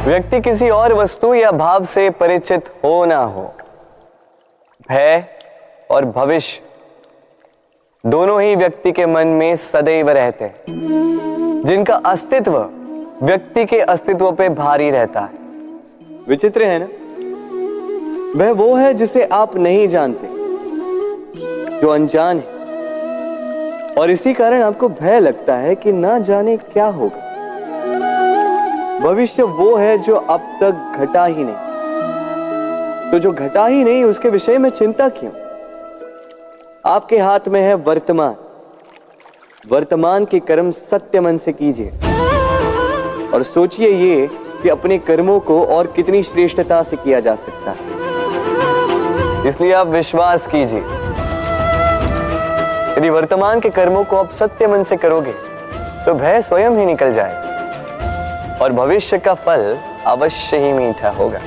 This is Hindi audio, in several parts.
व्यक्ति किसी और वस्तु या भाव से परिचित हो ना हो, भय और भविष्य दोनों ही व्यक्ति के मन में सदैव रहते हैं, जिनका अस्तित्व व्यक्ति के अस्तित्व पे भारी रहता है। विचित्र है ना? वह वो है जिसे आप नहीं जानते, जो अनजान है, और इसी कारण आपको भय लगता है कि ना जाने क्या होगा। भविष्य वो है जो अब तक घटा ही नहीं, तो जो घटा ही नहीं उसके विषय में चिंता क्यों? आपके हाथ में है वर्तमान। वर्तमान के कर्म सत्य मन से कीजिए और सोचिए ये कि अपने कर्मों को और कितनी श्रेष्ठता से किया जा सकता है। इसलिए आप विश्वास कीजिए, यदि वर्तमान के कर्मों को आप सत्य मन से करोगे तो भय स्वयं ही निकल जाएगा और भविष्य का फल अवश्य ही मीठा होगा।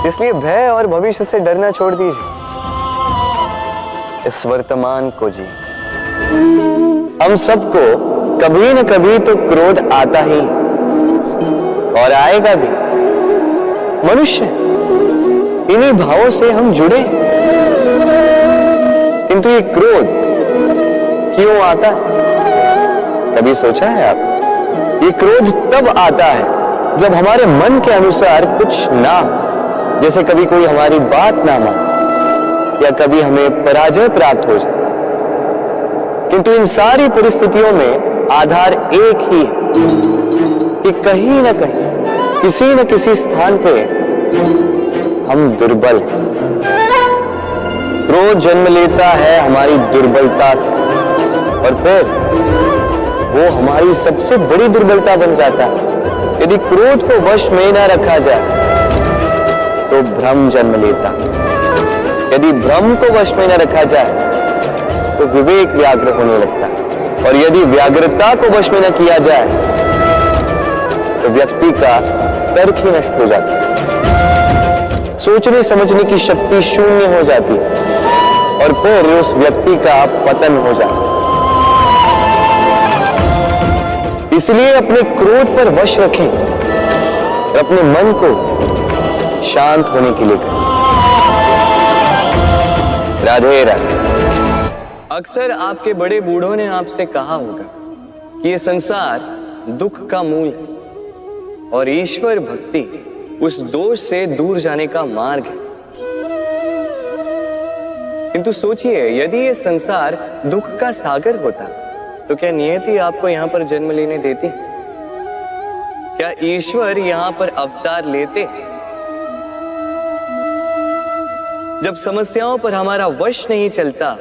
इसलिए भय और भविष्य से डरना छोड़ दीजिए, इस वर्तमान को जी। हम सबको कभी न कभी तो क्रोध आता ही और आएगा भी। मनुष्य, इन्हीं भावों से हम जुड़े, किंतु ये क्रोध क्यों आता है? कभी सोचा है आप? ये क्रोध तब आता है जब हमारे मन के अनुसार कुछ ना हो, जैसे कभी कोई हमारी बात ना माने या कभी हमें पराजय प्राप्त हो जाए। किंतु इन सारी परिस्थितियों में आधार एक ही है कि कहीं ना कहीं, किसी न किसी स्थान पे हम दुर्बल हैं। क्रोध जन्म लेता है हमारी दुर्बलता से और फिर वो हमारी सबसे बड़ी दुर्बलता बन जाता है। यदि क्रोध को वश में न रखा जाए तो भ्रम जन्म लेता है। यदि भ्रम को वश में न रखा जाए तो विवेक व्याग्र होने लगता है और यदि व्याग्रता को वश में न किया जाए तो व्यक्ति का तर्क ही नष्ट हो जाता है। सोचने समझने की शक्ति शून्य हो जाती है और फिर उस व्यक्ति का पतन हो जाता है। इसलिए अपने क्रोध पर वश रखें और अपने मन को शांत होने के लिए करें। राधे राधे। अक्सर आपके बड़े बूढ़ों ने आपसे कहा होगा कि ये संसार दुख का मूल है और ईश्वर भक्ति उस दोष से दूर जाने का मार्ग है। किंतु सोचिए, यदि ये संसार दुख का सागर होता तो क्या नियति आपको यहां पर जन्म लेने देती? क्या ईश्वर यहां पर अवतार लेते? जब समस्याओं पर हमारा वश नहीं चलता,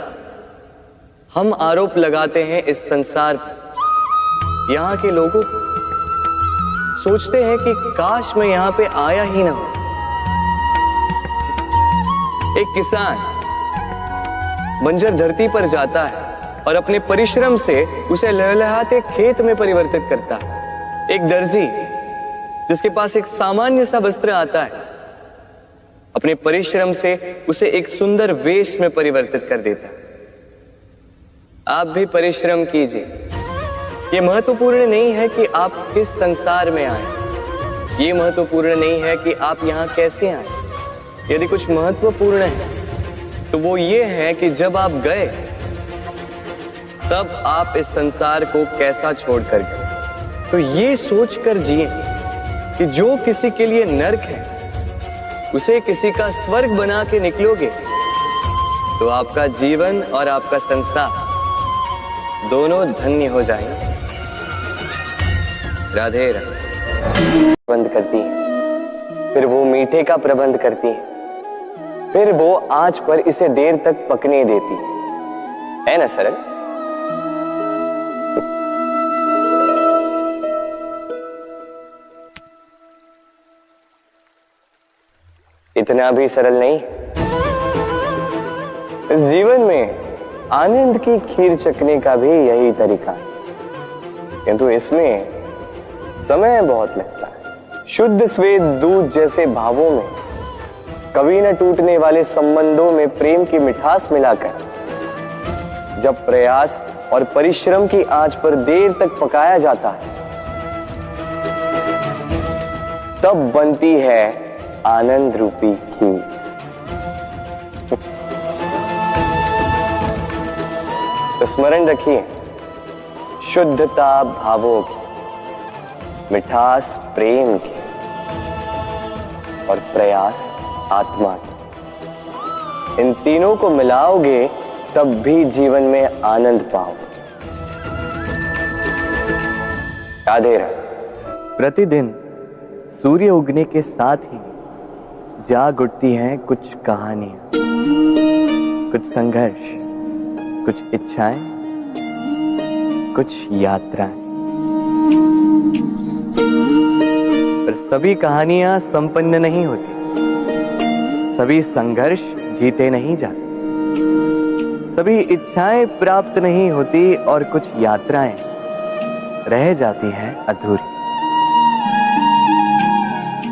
हम आरोप लगाते हैं इस संसार पर, यहां के लोगों को। सोचते हैं कि काश मैं यहां पे आया ही ना हो। एक किसान बंजर धरती पर जाता है और अपने परिश्रम से उसे लहलहाते खेत में परिवर्तित करता है। एक दर्जी जिसके पास एक सामान्य सा वस्त्र आता है, अपने परिश्रम से उसे एक सुंदर वेश में परिवर्तित कर देता है। आप भी परिश्रम कीजिए। ये महत्वपूर्ण नहीं है कि आप किस संसार में आए, ये महत्वपूर्ण नहीं है कि आप यहाँ कैसे आए। यदि कुछ महत्वपूर्ण है तो वो ये है कि जब आप गए तब आप इस संसार को कैसा छोड़कर गए। तो ये सोचकर जिए कि जो किसी के लिए नर्क है उसे किसी का स्वर्ग बना के निकलोगे तो आपका जीवन और आपका संसार दोनों धन्य हो जाएंगे। राधे राधे। प्रबंध करती है, फिर वो मीठे का प्रबंध करती है, फिर वो आंच पर इसे देर तक पकने देती है ना सरल? इतना भी सरल नहीं। इस जीवन में आनंद की खीर चखने का भी यही तरीका है, किंतु इसमें समय बहुत लगता है। शुद्ध श्वेत दूध जैसे भावों में, कभी न टूटने वाले संबंधों में प्रेम की मिठास मिलाकर जब प्रयास और परिश्रम की आंच पर देर तक पकाया जाता है तब बनती है आनंद रूपी खीर। तो स्मरण रखिए, शुद्धता भावों की, मिठास प्रेम की और प्रयास आत्मा की, इन तीनों को मिलाओगे तब भी जीवन में आनंद पाओगे। राधे राधे। प्रतिदिन सूर्य उगने के साथ ही जाग उठती हैं कुछ कहानियां, कुछ संघर्ष, कुछ इच्छाएं, कुछ यात्राएं। पर सभी कहानियां संपन्न नहीं होती, सभी संघर्ष जीते नहीं जाते, सभी इच्छाएं प्राप्त नहीं होती और कुछ यात्राएं रह जाती हैं अधूरी।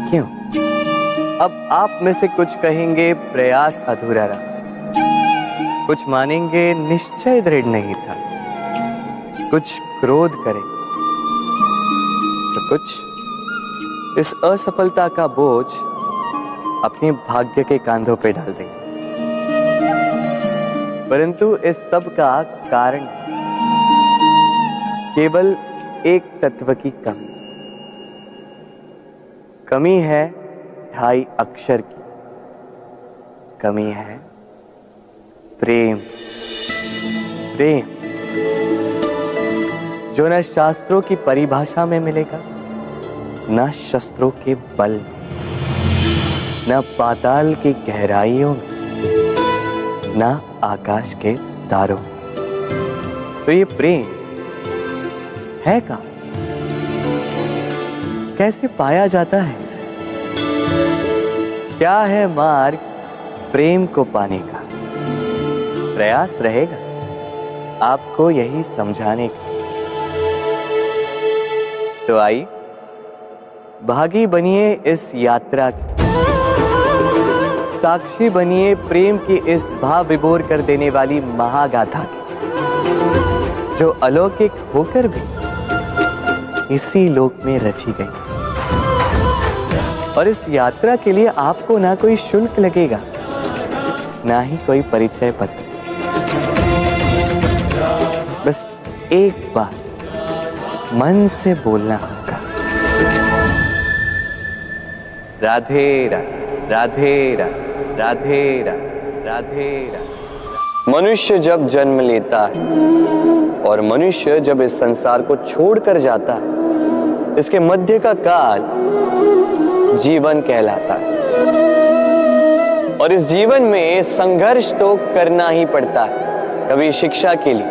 क्यों? अब आप में से कुछ कहेंगे प्रयास अधूरा रहा, कुछ मानेंगे निश्चय दृढ़ नहीं था, कुछ क्रोध करें, तो कुछ इस असफलता का बोझ अपने भाग्य के कांधों पे डाल देंगे। परंतु इस सब का कारण केवल एक तत्व की कमी। कमी है 2.5 अक्षर की, कमी है प्रेम। प्रेम जो न शास्त्रों की परिभाषा में मिलेगा, न शस्त्रों के बल में, न पाताल की गहराइयों में, न आकाश के तारों में। तो ये प्रेम है कहाँ? कैसे पाया जाता है इसे? क्या है मार्ग प्रेम को पाने का? प्रयास रहेगा आपको यही समझाने का। तो आइए भागी बनिए इस यात्रा की, साक्षी बनिए प्रेम की इस भाव विभोर कर देने वाली महागाथा की, जो अलौकिक होकर भी इसी लोक में रची गई। और इस यात्रा के लिए आपको ना कोई शुल्क लगेगा, ना ही कोई परिचय पत्र। बस एक बार मन से बोलना होगा, राधे राधे राधे राधे राधे राधे राधे राधे। मनुष्य जब जन्म लेता है और मनुष्य जब इस संसार को छोड़कर जाता है, इसके मध्य का काल जीवन कहलाता है। और इस जीवन में संघर्ष तो करना ही पड़ता है, कभी शिक्षा के लिए,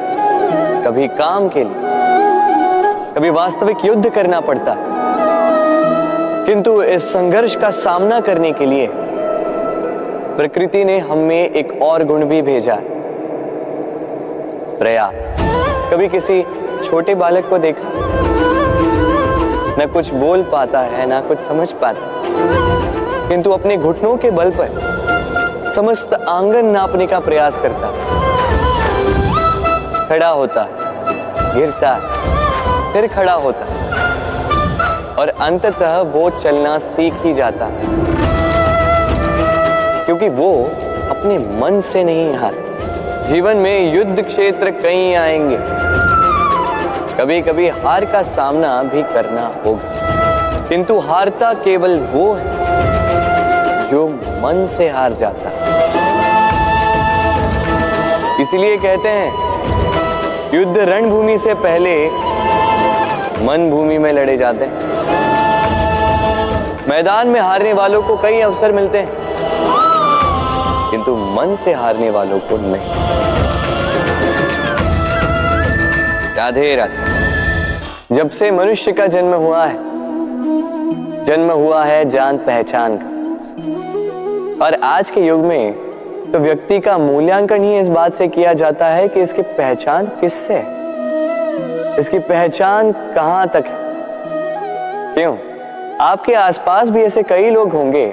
कभी काम के लिए, कभी वास्तविक युद्ध करना पड़ता है। किंतु इस संघर्ष का सामना करने के लिए प्रकृति ने हमें एक और गुण भी भेजा है, प्रयास। कभी किसी छोटे बालक को देखा, न कुछ बोल पाता है, ना कुछ समझ पाता, किंतु अपने घुटनों के बल पर समस्त आंगन नापने का प्रयास करता है। खड़ा होता है, गिरता है, फिर खड़ा होता है और अंततः वो चलना सीख ही जाता है, क्योंकि वो अपने मन से नहीं हारता। जीवन में युद्ध क्षेत्र कई आएंगे, कभी कभी हार का सामना भी करना होगा, किंतु हारता केवल वो है जो मन से हार जाता है। इसीलिए कहते हैं युद्ध रणभूमि से पहले मन भूमि में लड़े जाते हैं। मैदान में हारने वालों को कई अवसर मिलते हैं, किंतु मन से हारने वालों को नहीं। राधे राधे। जब से मनुष्य का जन्म हुआ है जान पहचान का। और आज के युग में तो व्यक्ति का मूल्यांकन ही इस बात से किया जाता है कि इसकी पहचान किससे है, इसकी पहचान कहां तक है। क्यों? आपके आसपास भी ऐसे कई लोग होंगे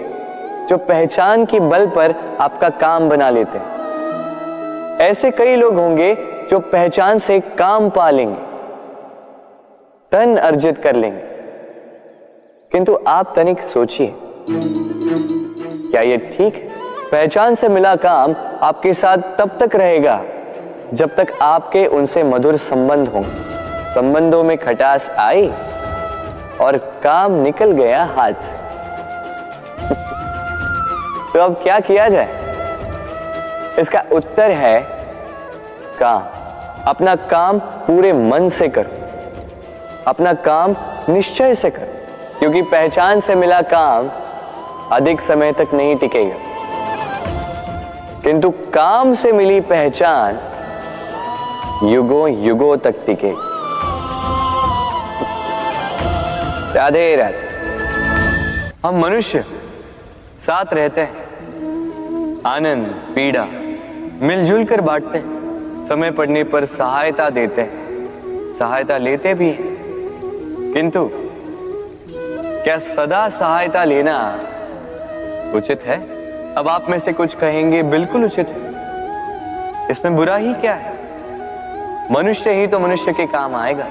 जो पहचान की बल पर आपका काम बना लेते हैं। ऐसे कई लोग होंगे जो पहचान से काम पा लेंगे, धन अर्जित कर लेंगे, किंतु आप तनिक सोचिए, क्या ये ठीक है? पहचान से मिला काम आपके साथ तब तक रहेगा जब तक आपके उनसे मधुर संबंध हों। संबंधों में खटास आई और काम निकल गया हाथ से। तो अब क्या किया जाए? इसका उत्तर है काम। अपना काम पूरे मन से करो, अपना काम निश्चय से करो, क्योंकि पहचान से मिला काम अधिक समय तक नहीं टिकेगा, किंतु काम से मिली पहचान युगों युगों तक टिकेगी। राधे राधे। हम मनुष्य साथ रहते हैं, आनंद पीड़ा मिलजुल कर बांटते हैं, समय पड़ने पर सहायता देते हैं, सहायता लेते भी हैं, किंतु क्या सदा सहायता लेना उचित है? अब आप में से कुछ कहेंगे बिल्कुल उचित है, इसमें बुरा ही क्या है? मनुष्य ही तो मनुष्य के काम आएगा।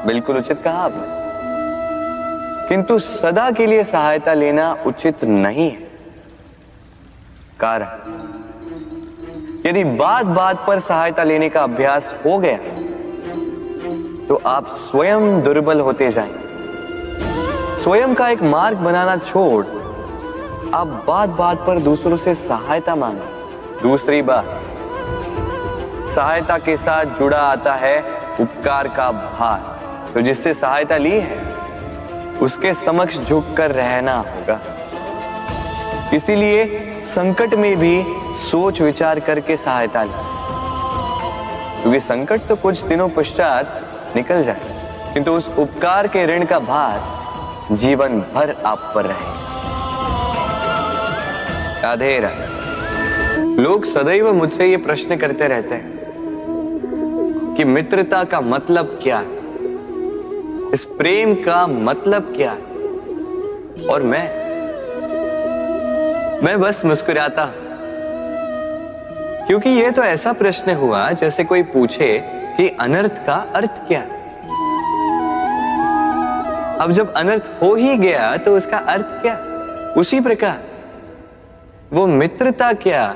बिल्कुल उचित कहा आपने, किंतु सदा के लिए सहायता लेना उचित नहीं है। कारण, यदि बात बात पर सहायता लेने का अभ्यास हो गया तो आप स्वयं दुर्बल होते जाएंगे। स्वयं का एक मार्ग बनाना छोड़ आप बात बात पर दूसरों से सहायता मांगे। दूसरी बात, सहायता के साथ जुड़ा आता है उपकार का भार। तो जिससे सहायता ली है उसके समक्ष झुककर रहना होगा। इसीलिए संकट में भी सोच विचार करके सहायता लें, क्योंकि संकट तो कुछ दिनों पश्चात निकल जाए, किंतु उस उपकार के ऋण का भार जीवन भर आप पर रहे। राधे राधे। लोग सदैव मुझसे ये प्रश्न करते रहते हैं कि मित्रता का मतलब क्या है, इस प्रेम का मतलब क्या है, और मैं बस मुस्कुराता, क्योंकि यह तो ऐसा प्रश्न हुआ जैसे कोई पूछे कि अनर्थ का अर्थ क्या है। अब जब अनर्थ हो ही गया तो उसका अर्थ क्या? उसी प्रकार वो मित्रता क्या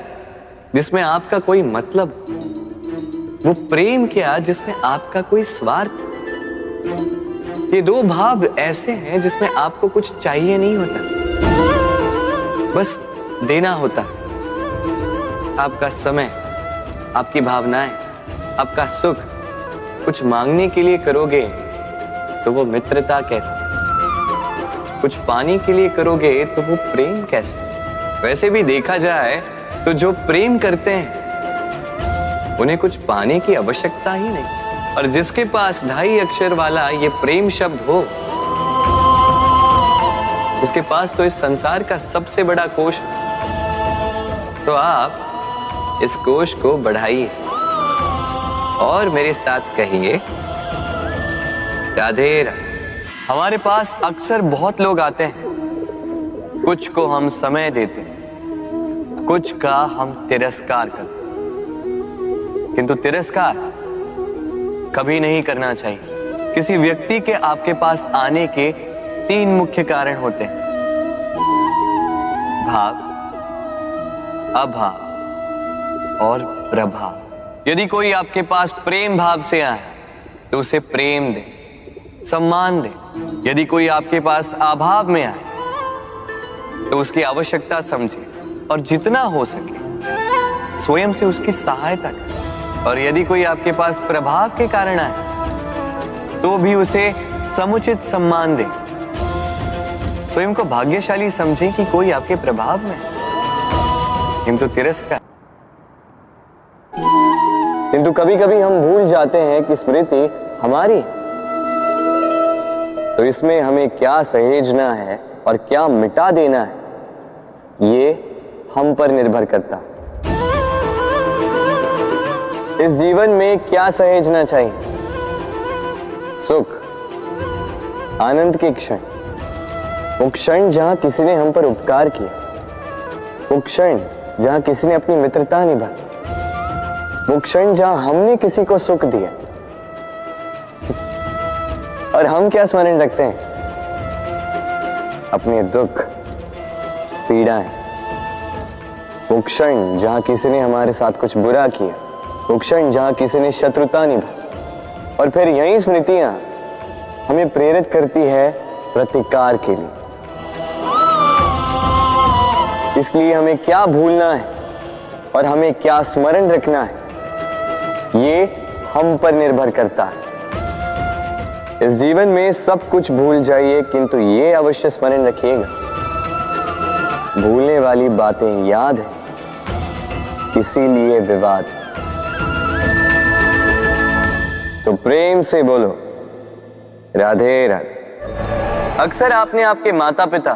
जिसमें आपका कोई मतलब, वो प्रेम क्या जिसमें आपका कोई स्वार्थ। ये दो भाव ऐसे हैं जिसमें आपको कुछ चाहिए नहीं होता, बस देना होता। आपका समय, आपकी भावनाएं, आपका सुख कुछ मांगने के लिए करोगे तो वो मित्रता कैसे? कुछ पाने के लिए करोगे तो वो प्रेम कैसे? वैसे भी देखा जाए तो जो प्रेम करते हैं उन्हें कुछ पाने की आवश्यकता ही नहीं, और जिसके पास 2.5 अक्षर वाला ये प्रेम शब्द हो उसके पास तो इस संसार का सबसे बड़ा कोश। तो आप इस कोश को बढ़ाइए और मेरे साथ कहिए राधे राधे। हमारे पास अक्सर बहुत लोग आते हैं, कुछ को हम समय देते हैं, कुछ का हम तिरस्कार करते हैं, किंतु तिरस्कार कभी नहीं करना चाहिए। किसी व्यक्ति के आपके पास आने के 3 मुख्य कारण होते हैं: भाव, अभाव और प्रभाव। यदि कोई आपके पास प्रेम भाव से आए तो उसे प्रेम दे, सम्मान दे। यदि कोई आपके पास अभाव में आए तो उसकी आवश्यकता समझे और जितना हो सके स्वयं से उसकी सहायता करें। और यदि कोई आपके पास प्रभाव के कारण आए तो भी उसे समुचित सम्मान दे। स्वयं को भाग्यशाली समझे कि कोई आपके प्रभाव में, किंतु तिरस्कार। किंतु कभी कभी हम भूल जाते हैं कि स्मृति हमारी, तो इसमें हमें क्या सहेजना है और क्या मिटा देना है ये हम पर निर्भर करता। इस जीवन में क्या सहेजना चाहिए? सुख, आनंद के क्षण, वो क्षण जहां किसी ने हम पर उपकार किया, वो क्षण जहां किसी ने अपनी मित्रता निभाई, वो क्षण जहां हमने किसी को सुख दिया। और हम क्या स्मरण रखते हैं? अपने दुख, पीड़ाएं, वो क्षण जहां किसी ने हमारे साथ कुछ बुरा किया, वो क्षण जहां किसी ने शत्रुता निभाई, और फिर यही स्मृतियां हमें प्रेरित करती है प्रतिकार के लिए। इसलिए हमें क्या भूलना है और हमें क्या स्मरण रखना है, ये हम पर निर्भर करता है। इस जीवन में सब कुछ भूल जाइए, किंतु ये अवश्य स्मरण रखिएगा, भूलने वाली बातें याद है, इसीलिए विवाद। तो प्रेम से बोलो राधे राधे। अक्सर आपने आपके माता पिता,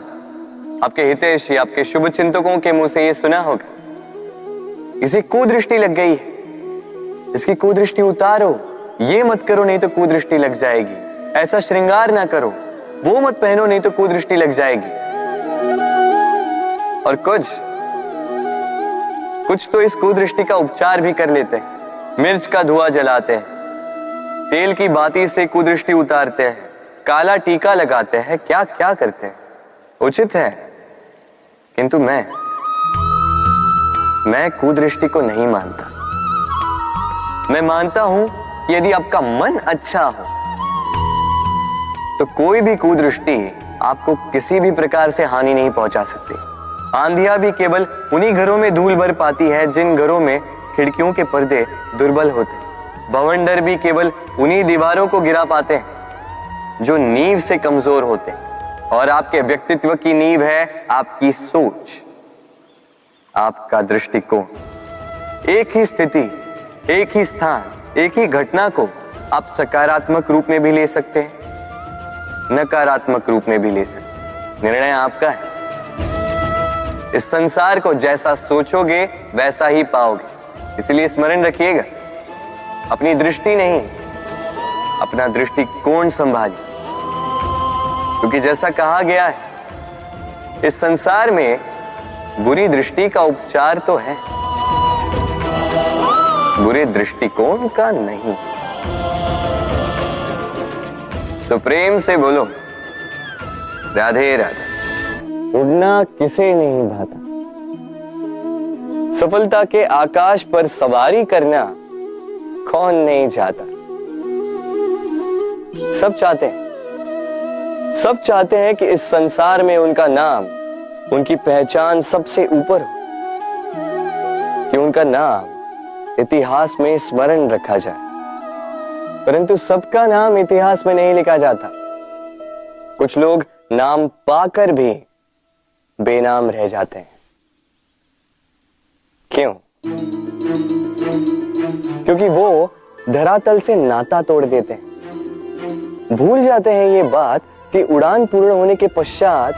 आपके हितैषी, आपके शुभ चिंतकों के मुंह से ये सुना होगा, इसे कुदृष्टि लग गई है, इसकी कुदृष्टि उतारो, ये मत करो नहीं तो कुदृष्टि लग जाएगी, ऐसा श्रृंगार ना करो, वो मत पहनो नहीं तो कुदृष्टि लग जाएगी। और कुछ तो इस कुदृष्टि का उपचार भी कर लेते हैं, मिर्च का धुआं जलाते हैं, तेल की बाती से कुदृष्टि उतारते हैं, काला टीका लगाते हैं, क्या क्या करते हैं, उचित है। किंतु मैं कुदृष्टि को नहीं मानता। मैं मानता हूं कि यदि आपका मन अच्छा हो तो कोई भी कुदृष्टि आपको किसी भी प्रकार से हानि नहीं पहुंचा सकती। आंधियां भी केवल उन्हीं घरों में धूल भर पाती है जिन घरों में खिड़कियों के पर्दे दुर्बल होते। बवंडर भी केवल उन्हीं दीवारों को गिरा पाते हैं जो नींव से कमजोर होते हैं। और आपके व्यक्तित्व की नींव है आपकी सोच, आपका दृष्टिकोण। एक ही स्थिति, एक ही स्थान, एक ही घटना को आप सकारात्मक रूप में भी ले सकते हैं, नकारात्मक रूप में भी ले सकते हैं। निर्णय आपका है। इस संसार को जैसा सोचोगे वैसा ही पाओगे। इसलिए स्मरण रखिएगा, अपनी दृष्टि नहीं, अपना दृष्टिकोण संभालिए। क्योंकि जैसा कहा गया है, इस संसार में बुरी दृष्टि का उपचार तो है, बुरे दृष्टिकोण का नहीं। तो प्रेम से बोलो राधे राधे। उड़ना किसे नहीं भाता, सफलता के आकाश पर सवारी करना कौन नहीं चाहता। सब चाहते हैं कि इस संसार में उनका नाम, उनकी पहचान सबसे ऊपर हो, कि उनका नाम इतिहास में स्मरण रखा जाए। परंतु सबका नाम इतिहास में नहीं लिखा जाता। कुछ लोग नाम पाकर भी बेनाम रह जाते हैं। क्यों? क्योंकि वो धरातल से नाता तोड़ देते हैं। भूल जाते हैं ये बात कि उड़ान पूर्ण होने के पश्चात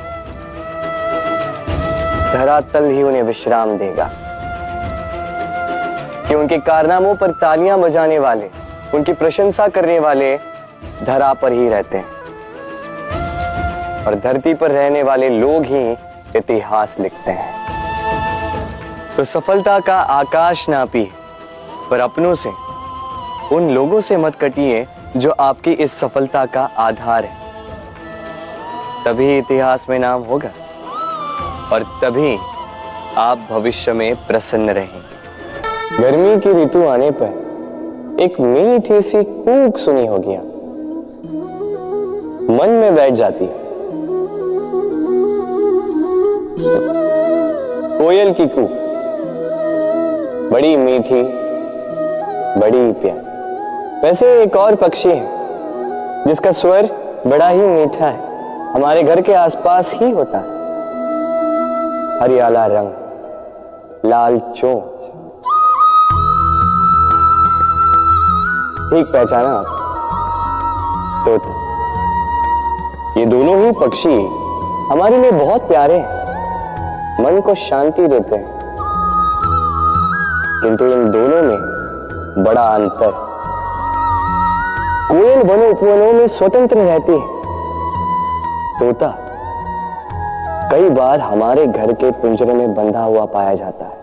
धरातल ही उन्हें विश्राम देगा, कि उनके कारनामों पर तालियां बजाने वाले, उनकी प्रशंसा करने वाले धरा पर ही रहते हैं, और धरती पर रहने वाले लोग ही इतिहास लिखते हैं। तो सफलता का आकाश नापिए, पर अपनों से, उन लोगों से मत कटिए जो आपकी इस सफलता का आधार है। तभी इतिहास में नाम होगा और तभी आप भविष्य में प्रसन्न रहेंगे। गर्मी की ऋतु आने पर एक मीठी सी कूक सुनी होगी, आप मन में बैठ जाती है। कोयल की कूक, बड़ी मीठी, बड़ी प्यारी। वैसे एक और पक्षी है जिसका स्वर बड़ा ही मीठा है, हमारे घर के आसपास ही होता है। हरियाला रंग, लाल चोंच। ठीक पहचाना आप? तोता। ये दोनों ही पक्षी हमारे लिए बहुत प्यारे हैं, मन को शांति देते हैं। किंतु इन दोनों में बड़ा अंतर। कोयल वनों उपवनों में स्वतंत्र रहती है, तोता कई बार हमारे घर के पिंजरे में बंधा हुआ पाया जाता है।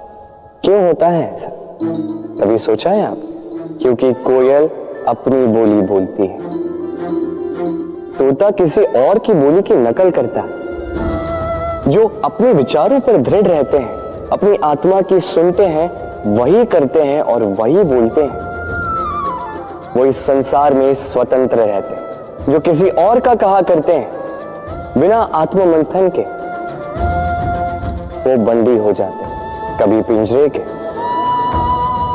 क्यों होता है ऐसा? कभी सोचा है आप? क्योंकि कोयल अपनी बोली बोलती है, तोता किसी और की बोली की नकल करता है। जो अपने विचारों पर दृढ़ रहते हैं, अपनी आत्मा की सुनते हैं, वही करते हैं और वही बोलते हैं, वो इस संसार में स्वतंत्र रहते हैं। जो किसी और का कहा करते हैं बिना आत्ममंथन के, वो बंदी हो जाते हैं, कभी पिंजरे के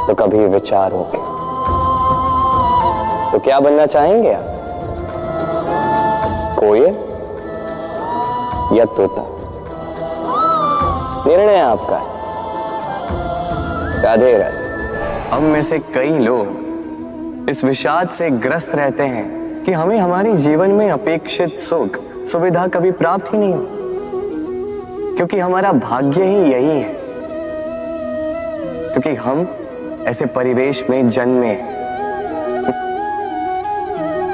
तो कभी विचारों के। तो क्या बनना चाहेंगे आप, कोयल या तोता? निर्णय आपका है। राधे राधे। हम में से कई लोग इस विषाद से ग्रस्त रहते हैं कि हमें हमारे जीवन में अपेक्षित सुख सुविधा कभी प्राप्त ही नहीं हो, क्योंकि हमारा भाग्य ही यही है, क्योंकि हम ऐसे परिवेश में जन्मे हैं।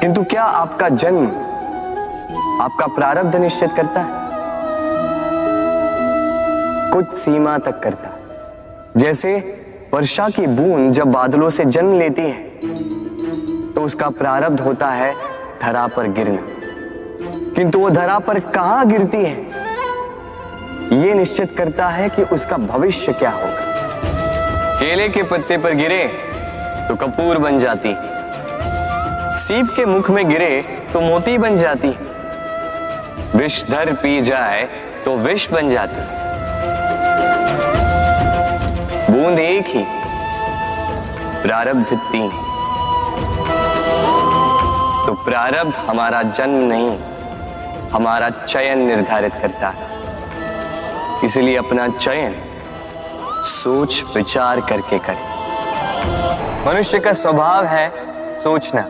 किंतु क्या आपका जन्म आपका प्रारब्ध निश्चित करता है? कुछ सीमा तक करता है। जैसे वर्षा की बूंद जब बादलों से जन्म लेती है तो उसका प्रारब्ध होता है धरा पर गिरना, किंतु वो धरा पर कहां गिरती है यह निश्चित करता है कि उसका भविष्य क्या होगा। केले के पत्ते पर गिरे तो कपूर बन जाती, सीप के मुख में गिरे तो मोती बन जाती, विषधर पी जाए तो विष बन जाती। बूंद एक ही, प्रारब्ध तीन। तो प्रारब्ध हमारा जन्म नहीं, हमारा चयन निर्धारित करता है। इसलिए अपना चयन सोच विचार करके करें। मनुष्य का स्वभाव है सोचना,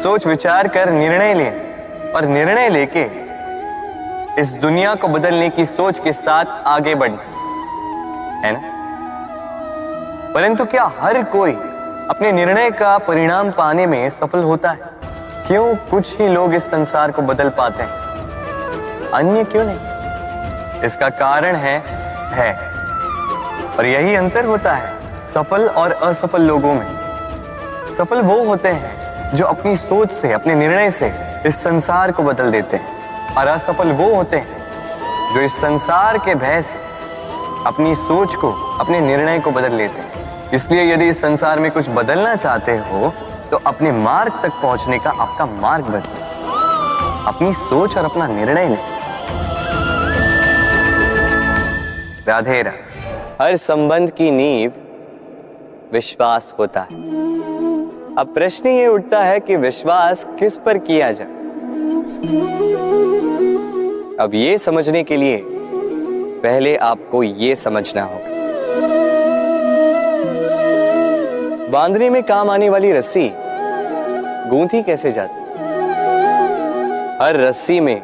सोच विचार कर निर्णय ले, और निर्णय लेके इस दुनिया को बदलने की सोच के साथ आगे बढ़े, है ना? परंतु क्या हर कोई अपने निर्णय का परिणाम पाने में सफल होता है? क्यों कुछ ही लोग इस संसार को बदल पाते हैं, अन्य क्यों नहीं? इसका कारण है और यही अंतर होता है सफल और असफल लोगों में। सफल वो होते हैं जो अपनी सोच से, अपने निर्णय से इस संसार को बदल देते हैं, और असफल वो होते हैं जो इस संसार के भय से अपनी सोच को, अपने निर्णय को बदल लेते हैं। इसलिए यदि इस संसार में कुछ बदलना चाहते हो तो अपने मार्ग तक पहुंचने का आपका मार्ग बदलो, अपनी सोच और अपना निर्णय लें। राधे राधे। हर संबंध की नींव विश्वास होता है। अब प्रश्न ये उठता है कि विश्वास किस पर किया जाए। अब ये समझने के लिए पहले आपको ये समझना होगा, बांधने में काम आने वाली रस्सी गूंथी कैसे जाती? हर रस्सी में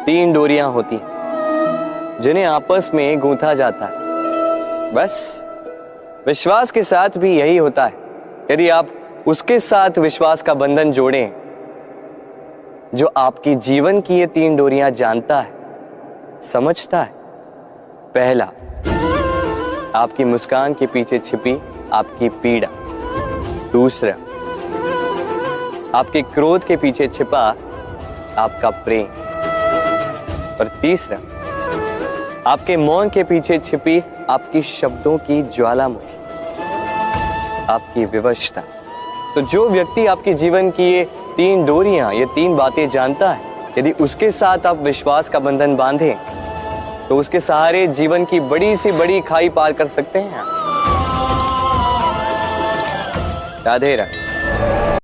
3 डोरियां होती हैं जिन्हें आपस में गूंथा जाता है। बस विश्वास के साथ भी यही होता है। यदि आप उसके साथ विश्वास का बंधन जोड़ें जो आपकी जीवन की ये 3 डोरियां जानता है, समझता है। पहला, आपकी मुस्कान के पीछे छिपी आपकी पीड़ा। दूसरा, आपके क्रोध के पीछे छिपा आपका प्रेम। और तीसरा, आपके मौन के पीछे छिपी आपकी शब्दों की ज्वालामुखी, आपकी विवशता। तो जो व्यक्ति आपके जीवन की ये 3 डोरियां, ये 3 बातें जानता है, यदि उसके साथ आप विश्वास का बंधन बांधें तो उसके सहारे जीवन की बड़ी से बड़ी खाई पार कर सकते हैं। राधे राधे।